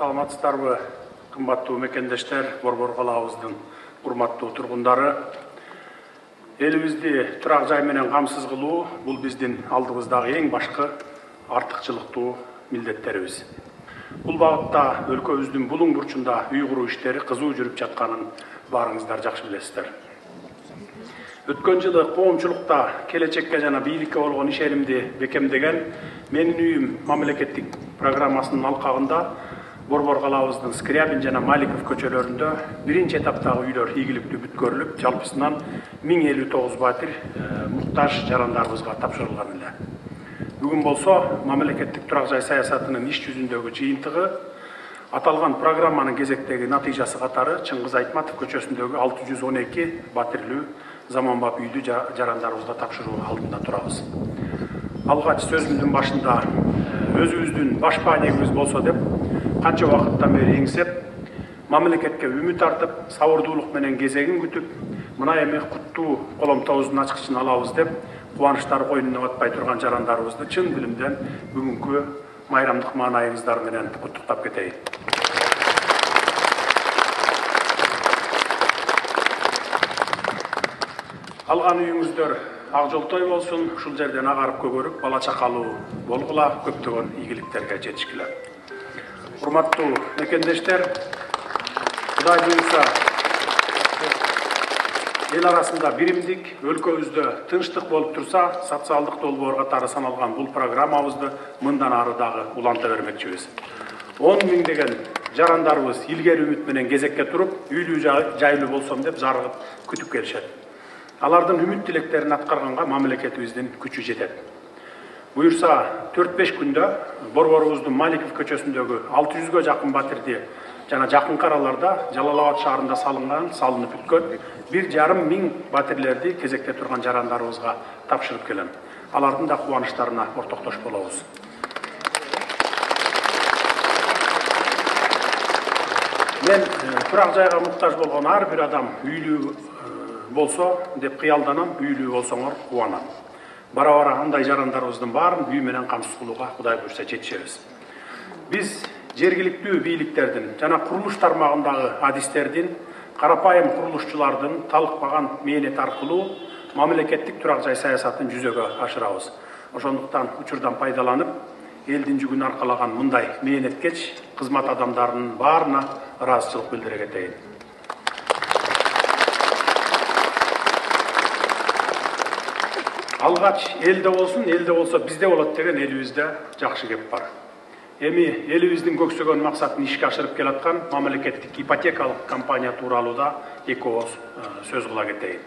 Саламатсыздарбы, кымбаттуу мекендештер, Борбор калабыздын урматтуу тургундары. Элибизди турак жай менен камсыз кылуу бул биздин алдыбыздагы эң башкы артыкчылыктуу милдеттерибиз. Бул багытта өлкөбүздүн булуң бурчунда үй куруу иштери кызуу жүрүп жатканын баарыңыздар жакшы билесиздер. Өткөн жылы коомчулукта келечекке жана бийликке болгон ишенимди бекемдеген Менин үйүм мамлекеттик программасынын алкагында Борбор калабыздын Скрябин жана Маликов көчөлөрүндө биринчи этаптагы үйлөр ийгиликтүү бүткөрүлүп, жалпысынан 1059 батир муктаж жарандарыбызга тапшырылган эле. Бүгүн болсо мамлекеттик турак жай саясатынын иш жүзүндөгү жыйынтыгы аталган программанын кезектеги натыйжасы катары Чыңгыз Айтматов көчөсүндөгү 612 батирлүү заманбап үйдү жарандарыбызга тапшыруу алдында турабыз. Алгач сөзүмдүн башында өзүбүздүн баш баанегибиз болсо деп канча убакыттан бери эңсеп, мамлекетке үмүт артып, сабырдуулук менен кезегин күтүп, мына эми куттуу коломтобуздун ачкычын алабыз деп кубанычтары койнуна батпай турган жарандарыбызды чын дилимден бүгүнкү майрамдык маанайыңыздар менен куттуктап кетейин. Алган үйүңүздөр ак жолтой болсун, ушул жерден агарып көгөрүп, бала чакалуу болгула, көптөгөн ийгиликтерге жетишкиле. Урматтуу мекендештер, Кудай буйрса, эл арасында биримдик, өлкөбүздө тынчтык болуп турса, социалдык долбоор катары саналган бул программабызды мындан ары дагы уланта бермекчибиз. 10 миңдеген жарандарыбыз илгери үмүт менен кезекке туруп, үйлүү жайлуу болсом деп зарыгып күтүп келишет. Алардын үмүт тилектерин аткарганга мамлекетибиздин күчү жетет. Буйрса 4-5 күндө Борборубуздун Маликов көчөсүндөгү 600гө жакын батирди жана жакынкы араларда Жалал-Абад шаарында салынып бүткөн 1,5 миң батирлерди кезекте турган жарандарыбызга тапшырып келем. Алардын да кубанычтарына ортоктош болобуз. Мен турак жайга муктаж болгон ар бир адам үйлүү болсо деп кыялданам, үйлүү болсоңор кубанам. Бара-бара андай жарандарыбыздын баарын үй менен камсыз кылууга Кудай буйрса жетишебиз. Биз жергиликтүү бийликтердин жана курулуш тармагындагы адистердин, карапайым курулушчулардын талыкпаган мээнети аркылуу мамлекеттик турак жай саясатын жүзөгө ашырабыз. Ошондуктан учурдан пайдаланып, элдин жүгүн аркалаган мындай мээнеткеч кызмат адамдарынын баарына ыраазычылык билдире кетейин. Алгач элде болсо бизде болот деген элибизде жакшы кеп бар. Эми элибиздин көксөгөн максатын ишке ашырып келаткан мамлекеттик ипотекалык компания тууралуу да эки ооз сөз кыла кетейин.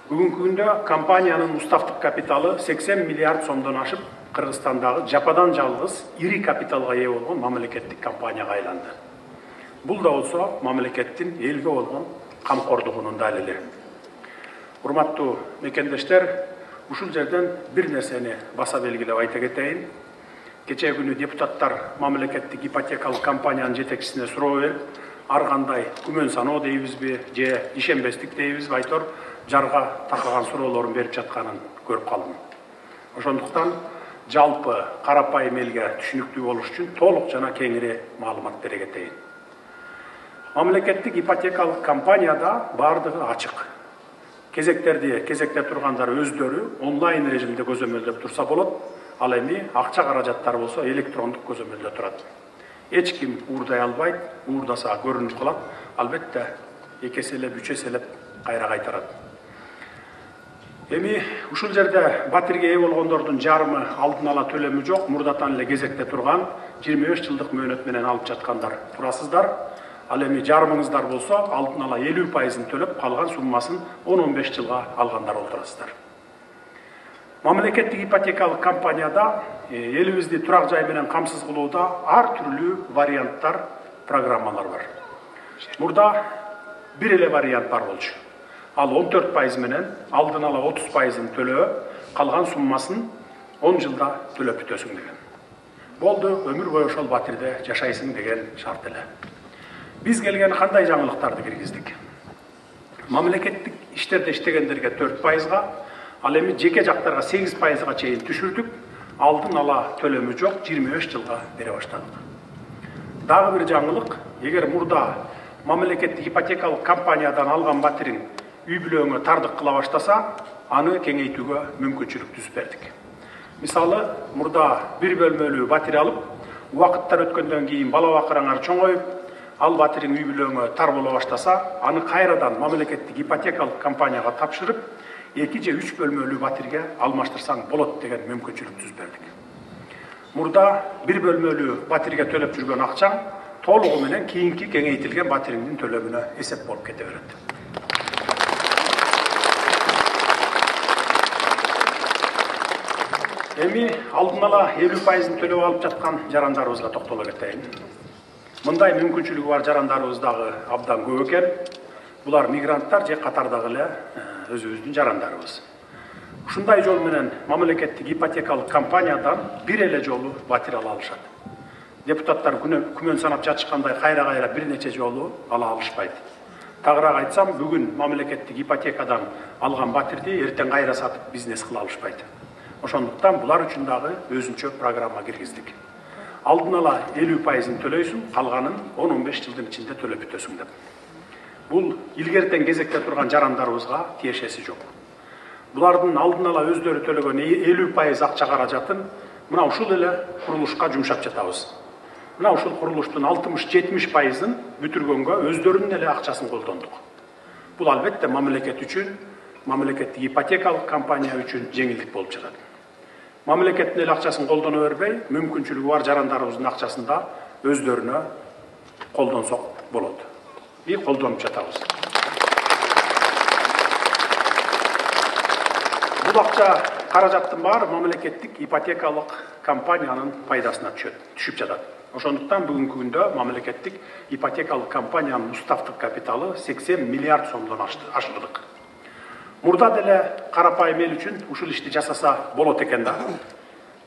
Бүгүнкү күндө компаниянын уставдык капиталы 80 миллиард сомдон ашып, Кыргызстандагы жападан жалгыз ири капиталга ээ болгон мамлекеттик компанияга айланды. Бул да болсо мамлекеттин элге болгон камкордугунун далили. Урматтуу мекендештер, ушул жерден бир нерсени баса белгилеп айта кетейин. Кечээ күнү депутаттар мамлекеттик ипотекалык компаниянын жетекчисине суроо берип, ар кандай күмөн саноо дейбизби, же ишенбестик дейбизби, айтор жарга такаган суроолорун берип жатканын көрүп калдым. Ошондуктан жалпы карапайым элге түшүнүктүү болуш үчүн толук жана кеңири маалымат бере кетейин. Мамлекеттик ипотекалык компанияда бардыгы ачык. Кезекте тургандар өздөрү онлайн режимде көзөмөлдөп турса болот, ал эми акча каражаттары болсо электрондук көзөмөлдө турат. Эч ким уурдай албайт, уурдаса көрүнүп калат, албетте экеселеп, үчеселеп кайра кайтарат. Эми ушул жерде батирге ээ болгондордун жарымы алдын ала төлөмү жок, мурдатан эле кезекте турган 25 жылдык мөөнөт менен алып жаткандар турасыздар. Ал эми жарымыңыздар болсо алдын ала 50% төлөп, калган суммасын 10-15 жылга алгандар олтурасыздар. Мамлекеттик ипотекалык компанияда элибизди турак жай менен камсыз кылууда ар түрлүү варианттар, программалар бар. Мурда бир эле вариант бар болчу. Ал 14% менен алдын ала 30%ын төлөө, калган суммасын 10 жылда төлөп бүтөсүң деген. Болду, өмүр бою ошол батирде жашайсың деген шарт эле. Биз келген кандай жаңылыктарды киргиздик? Мамлекеттик иштерде иштегендерге 4%га, ал эми жеке жактарга 8%га чейин түшүрдүк, алдын ала төлөмү жок 25 жылга бере баштадык. Дагы бир жаңылык, эгер мурда мамлекеттик ипотекалык компаниядан алган батирин үй бүлөңө тардык кыла баштаса, аны кеңейтүүгө мүмкүнчүлүк түзүп бердик. Мисалы, мурда бир бөлмөлүү батир алып, убакыттар өткөндөн кийин бала бакыраңар чоңоюп, ал батирин үй бүлөңө тар боло баштаса, аны кайрадан мамлекеттик ипотекалык компанияга тапшырып, 2 же 3 бөлмөлүү батирге алмаштырсаң болот деген мүмкүнчүлүк түзүп бердик. Мурда бир бөлмөлүү батирге төлөп жүргөн акчаң толугу менен кийинки кеңейтилген батириңдин төлөмүнө эсеп болуп кете берет. Эми алдын ала 50% төлөп алып жаткан жарандарыбызга токтоло кетейин. Мындай мүмкүнчүлүгү бар жарандарыбыз дагы абдан көп экен. Булар мигранттар же катардагы эле өзүбүздүн жарандарыбыз. Ушундай жол менен мамлекеттик ипотекалык компаниядан бир эле жолу батир ала алышат. Депутаттар күмөн санап жатышкандай кайра бир нече жолу ала алышпайт. Тагыраак айтсам, бүгүн мамлекеттик ипотекадан алган батирди эртең кайра сатып бизнес кыла алышпайт. Ошондуктан булар үчүн дагы өзүнчө программа киргиздик. Алдын ала 50%-ын төлөйсүң, калганын 10-15 жылдын ичинде төлөп бүтөсүң деп. Бул илгертен кезекте турган жарандарыбызга тиешеси жок. Булардын алдын ала өздөрү төлөгөн 50% акча каражатын мына ушул эле курулушка жумшап жатабыз. Мына ушул курулуштун 60-70%-ын бүтүргөнгө өздөрүнүн эле акчасын колдондук. Бул албетте мамлекет үчүн, мамлекеттик ипотекалык компания үчүн жеңилдик болуп жатат. Мамлекеттин эле акчасын колдоно бербей, мүмкүнчүлүгү бар жарандарыбыздын акчасын да өздөрүнө колдонсок болот. И колдонуп жатабыз. Бул акча каражаттын баары мамлекеттик ипотекалык компаниянын пайдасына түшүп жатат. Ошондуктан бүгүнкү күндө мамлекеттик ипотекалык компаниянын уставдык капиталы 80 миллиард сомдон ашырдык. Мурда деле карапайым эл үчүн ушул ишти жасаса болот экен да.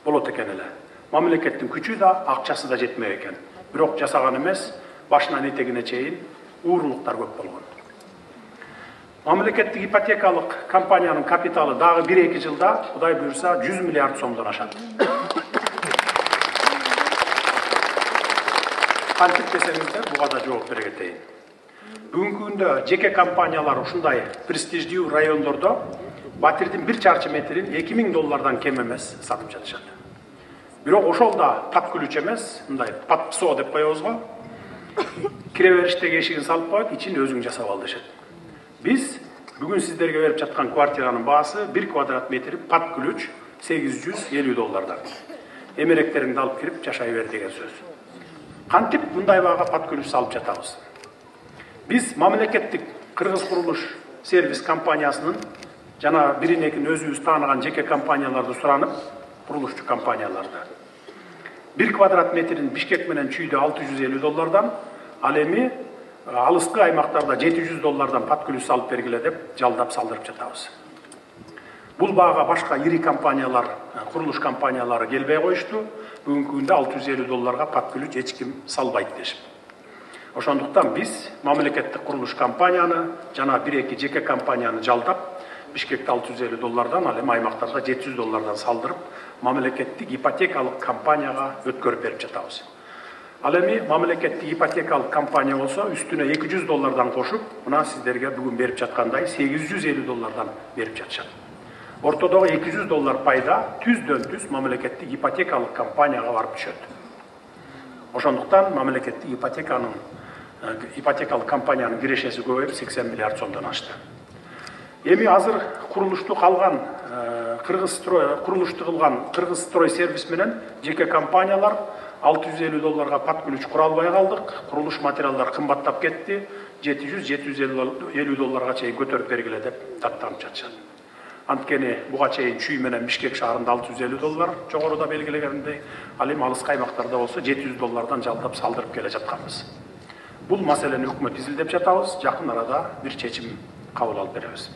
Болот экен эле. Мамлекеттин күчү да, акчасы да жетмек экен. Бирок жасаган эмес, башынан этегине чейин уурулуктар көп болгон. Мамлекеттик ипотекалык компаниянын капиталы дагы 1-2 жылда, Кудай буйрса, 100 миллиард сомдон ашат. Кантип десеңиздер, буга да жооп бере кетейин. Бүгүнкү күндө жеке компаниялар ушундай престиждүү райондордо батирдин 1 чарчы метрин $2000 кем эмес сатып жатышат. Бирок ошол да пат күлүч эмес, мындай пат псо деп коебуз го. Кире бериштеги эшигин салып коет, ичин өзүң жасап ал дешет. Биз бүгүн сиздерге берип жаткан квартиранын баасы 1 квадрат метри пат күлүч $850. Эмеректериңди алып кирип жашай бер деген сөз. Кантип мындай баага пат күлүч салып жатабыз? Биз мамлекеттик Кыргыз курулуш сервис компаниясынын жана бирин-экин өзүбүз тааныган жеке компанияларды суранып, курулушчу компанияларды. 1 квадрат метрин Бишкек менен Чүйдө $650, ал эми алыскы аймактарда $700 пат күлүч салып бергиле деп жалдап салдырып жатабыз. Бул баага башка ири компаниялар, курулуш компаниялары келбей коюшту. Бүгүнкү күндө $650 пат күлүч эч ким салбайт дешип. Ошондуктан биз мамлекеттик курулуш компанияны жана 1-2 жеке компанияны жалдап, Бишкекте $650, ал эми аймактарда $700 салдырып, мамлекеттик ипотекалык компанияга өткөрүп берип жатабыз. Ал эми мамлекеттик ипотекалык компания болсо, үстүнө $200 кошуп, мына сиздерге бүгүн берип жаткандай $850 берип жатышат. Ортодогу $200 пайда түздөн-түз мамлекеттик ипотекалык компанияга барып түшөт. Ошондуктан мамлекеттик ипотекалык компаниянын кирешеси көбөйүп 80 миллиард сомдон ашты. Эми азыр курулушту кылган Кыргыз строй сервис менен жеке компаниялар $650 пат күлүч кура албай калдык. Курулуш материалдар кымбаттап кетти. $700-750 чейин көтөрүп бергиле деп даттанып жатышат. Анткени буга чейин Чүй менен Бишкек шаарында $650 жогоруда белгилегендей, ал эми алыскы аймактарда болсо $700 жалдап салдырып келе жатканбыз. Бул маселени өкмөт изилдеп жатабыз, жакын арада бир чечим кабыл алып беребиз.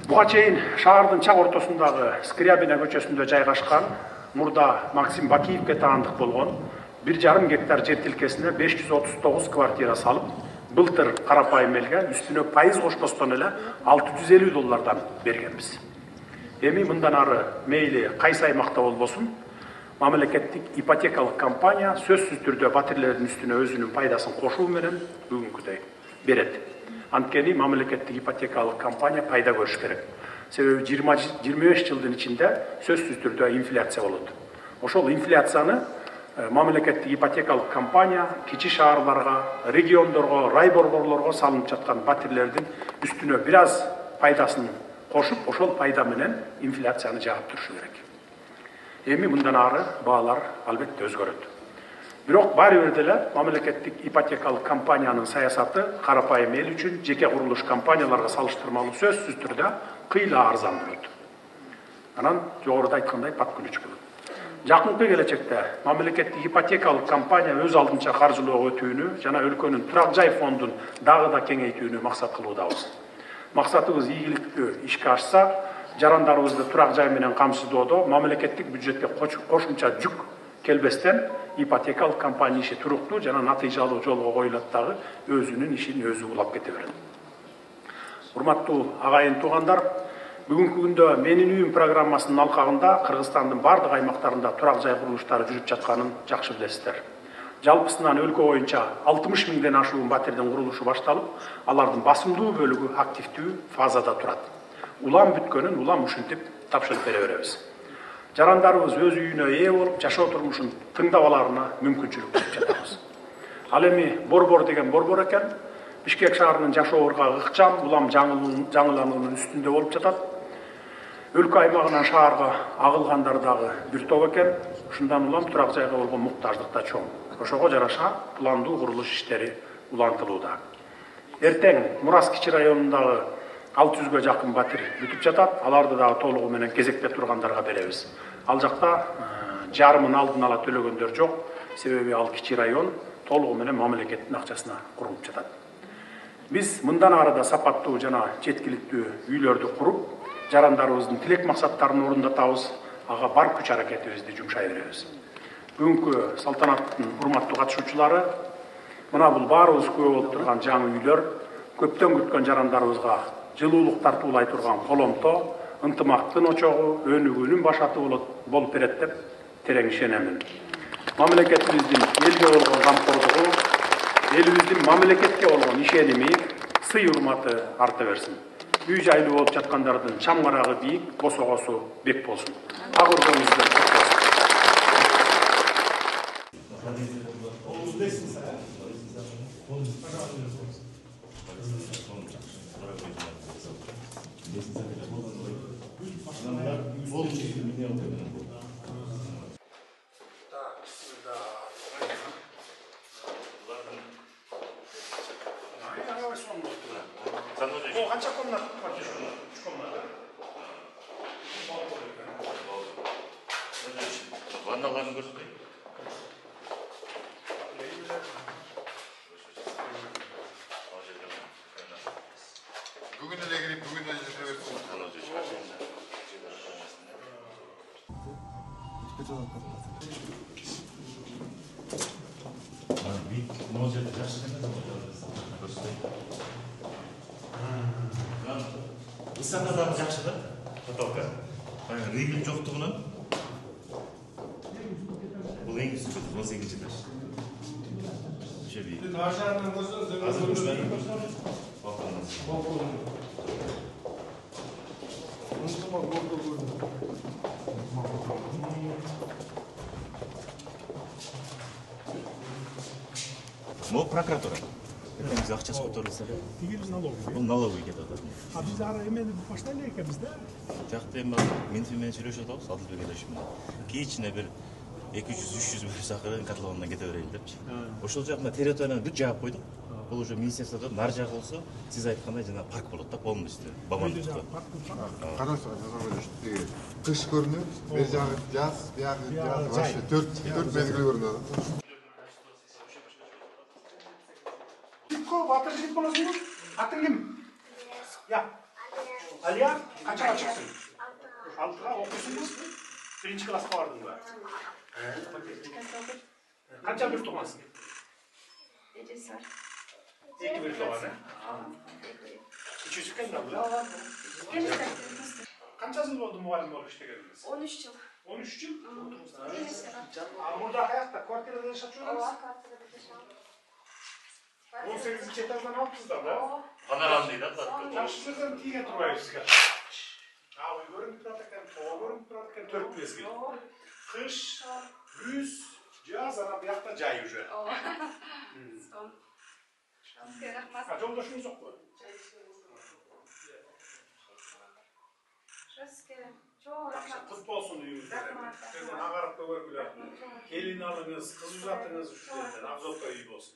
Буга чейин шаардын чак ортосундагы Скрябина көчөсүндө жайгашкан, мурда Максим Бакиевке таандык болгон 1,5 гектар жер тилкесине 539 квартира салып, былтыр карапайым элге үстүнө пайыз кошпостон эле $650 бергенбиз. Эми мындан ары мейли кайсы аймакта болбосун, мамлекеттик ипотекалык компания сөзсүз түрдө батирлердин үстүнө өзүнүн пайдасын кошуу менен бүгүнкүдөй берет. Анткени мамлекеттик ипотекалык компания пайда көрүш керек. Себеби 20-25 жылдын ичинде сөзсүз түрдө инфляция болот. Ошол инфляцияны мамлекеттик ипотекалык компания кичи шаарларга, региондорго, райборборлорго салынып жаткан батирлердин үстүнө бир аз пайдасын кошуп, ошол пайда менен инфляцияны жаап турушу керек. Эми мындан ары баалар албетте өзгөрөт. Бирок баары бир деле мамлекеттик ипотекалык компаниянын саясаты карапайым эл үчүн жеке курулуш компанияларга салыштырмалуу сөзсүз түрдө кыйла арзан болот. Анан жогоруда айткандай паткүнүч болот. Жакынкы келечекте мамлекеттик ипотекалык компания өз алдынча каржылоо өтүүнү жана өлкөнүн турак жай фондун дагы да кеңейтүүнү максат кылуудабыз. Максатыбыз ийгиликтүү ишке ашса, жарандарыбызды турак жай менен камсыздоодо мамлекеттик бюджетке кошумча жүк келбестен ипотекалык компания иши туруктуу жана натыйжалуу жолго коюлат дагы өзүнүн ишин өзү улап кете берет. Урматтуу агайын туугандар, бүгүнкү күндө Менин үйүм программасынын алкагында Кыргызстандын бардык аймактарында турак жай курулуштары жүрүп жатканын жакшы билесиздер. Жалпысынан өлкө боюнча 60 миңден ашуун батирдин курулушу башталып, алардын басымдуу бөлүгү активдүү фазада турат. Улам бүткөнүн улам ушинтип тапшырып бере беребиз. Жарандарыбыз өз үйүнө ээ болуп, жашоо турмушун тыңдап аларына мүмкүнчүлүк берип жатабыз. Ал эми борбор деген борбор экен. Бишкек шаарынын жашоорга ыкчам, улам жаңылануунун үстүндө болуп жатат. Өлкө аймагынан шаарга агылгандар дагы бир топ экен. Ушундан улам турак жайга болгон муктаждык да чоң. Ошого жараша пландуу курулуш иштери улантылууда. Эртең Мурас кичи районундагы 600-гө жакын батир бүтүп жатат. Аларды дагы толугу менен кезекте тургандарга беребиз. Ал жакта жарымын алдын ала төлөгөндөр жок. Себеби ал кичи район толугу менен мамлекеттин акчасына курулуп жатат. Биз мындан ары да сапаттуу жана жеткиликтүү үйлөрдү куруп, жарандарыбыздын тилек максаттарын орундатабыз, ага бар күч аракетибизди жумшай беребиз. Бүгүнкү салтанаттын урматтуу катышуучулары, мына бул баарыбыз күбө болуп турган жаңы үйлөр көптөн күткөн жарандарыбызга жылуулук тартуулай турган коломто, ынтымактын очогу, өнүгүүнүн башаты болуп берет деп терең ишенемин. Мамлекетибиздин элге болгон камкордугу, элибиздин мамлекетке болгон ишеними, сый урматы арта берсин. Үй жайлуу болуп жаткандардын чамгарагы бийик, босогосу бек болсун. Ак өргөңүздөн кут болсун. Канча комнат бар? 3 комната. Ванналарын көрсөтөй. Бүгүн эле кирип, бүгүн эле жүрө берсин. Ысанадагы жакшы да, потолка. Ригель жоктугунан бул эң үстү 18 этаж. Ошо бий. Ашаанан көрсөңүз, Азыр үчмөнү көрсөңүз. Могу прокуратура. Biz akçası kotorulsa da. Değil налоговый. Bu налоговый кетет. А biz ara hemen başlayalım ekemiz de. Жакта эми менти менен сүйлөшүп атабыз, Адылбек элешим менен. Кийичине бир 200-300 бөлү сакырын котловандан кете берели депчи. Ошол жагына территорияны бүт жаап койдук. Бул уже министрликте нар жагы болсо, сиз айткандай жана парк болот да, полностью. Бамандыкта. Караңыз, кыш көрүнөт, бер жагы жаз, биягы жаз, вообще 4 мезгил көрүнөт. Батыр жигит болосуңбу? Атың ким? Я. Алия, канчага чыктың? 6-га окуйсуңбу? 1-класска бардыңбы? Канча бир туугансың? 2 бир тууган, Küçücük mü bu? Kança yıl oldu muhallim olup iştegeniz? 13 yıl. 13 yıl. Ага. Burada ayakta kvartirada yaşatıyoruz. Ооба, квартирада жашам. 18 этаждан алыпсыздар да? Ооба. Панорамный, да, платка? Жақсы жерден тиге тұрмай сізге. Үй көрініп тұрады екен, тоға көрініп тұрады екен, 4 мезгіл. Ооба. Қыш, күз, жаз, ана бұяқта жай уже. Ооба. Сон. Сізге рахмат. Жолдашыңыз жоқ қой? Сізге чоң рахмат. Құт болсын үйіңізде. Рахмат. Жерден ағарып көргілер. Келін алыңыз, қыз ұзатыңыз, жерден Абзалка үй болсын.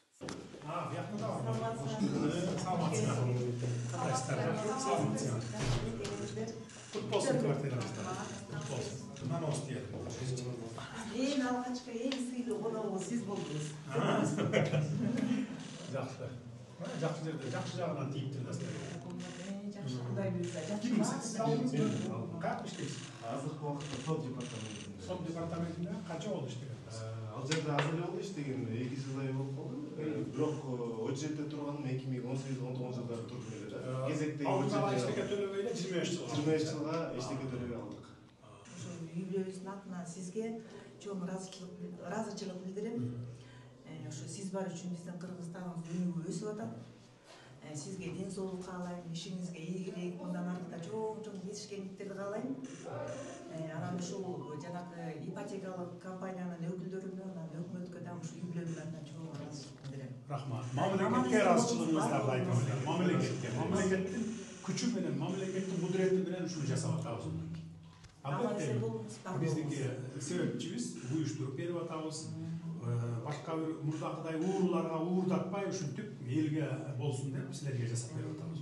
Бұяқта да бар. Саламатсыңдар. Саламатсыңдар. Құт болсын квартирамызда. Құт болсын. Мынаны осы диyelim. Ең алғашқы ең сыйлы қонағы сіз болдыңыз. Жақсы. Жақсы жерде, жақсы жағынан тиіп тұрдыңыз. Жақсы, құдай бұйырса, жақсы. Kimsiniz? Kaç işteyiz? Азыркы убакытта сот департаментинде. Сот департаментinde kaça oldu işte? Ал жерде азыр эле иштеген 2 жылдай болуп калды. Бирок о жерде турганым 2018-19 жылдары турдум эле да. Кезектеги Алдыға eşteke төлөбөйдө 25 жыл. 25 жылга эчтеке төлөбөй алдык. Үй бүлөбүздүн атынан сизге чоң ыраазычылык билдирем. Ошо сиз бар үчүн биздин Кыргызстаныбыз өнүгүп өсүп атат. Сизге ден соолук каалайм, ишиңизге ийгилик, мындан артта чоң жетишкендиктерди каалайм. Анан ушул жанагы ипотекалык компаниянын өкүлдөрүнө, анан өкмөткө дагы ушу үй бүлөбүздүн атынан чоң ыраазычылык билдирем. Рахмат. Мамлекетке ыраазычылыгыңыздарды айтам элем. Мамлекеттин күчү менен, мамлекеттин кудурети менен ушуну жасап атабыз. Албетте биздики себепчибиз уюштуруп берип атабыз. Башка бир мурдакыдай ууруларга уурдатпай ушинтип элге болсун деп силерге жасап берип атабыз.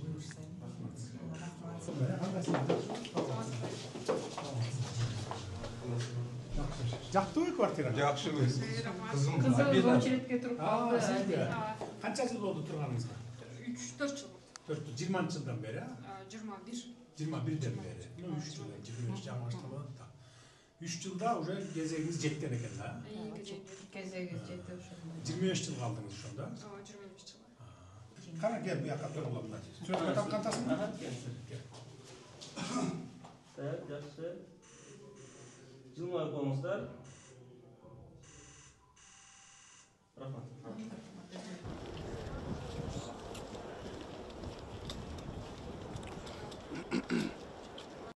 Жактыбы квартира? Жақсы өз. Қызым Кызым очередке туруп калды. Сизге канча жыл болду турганыңызга? 3-4 жыл болду. 20 жылдан бери, 21. 21ден бери. 3 жыл, 25 жаңы башталат да. 3 жылда уже кезегиңиз жеткен экен да. Кезеги жетти ошондо. 25 жыл калдыңыз ошондо. 25 жыл. Кара кел буяка тургула мына. Сөзгө тапкантасың? Так, жақсы. Жылмай қойыңыздар. Рахмат.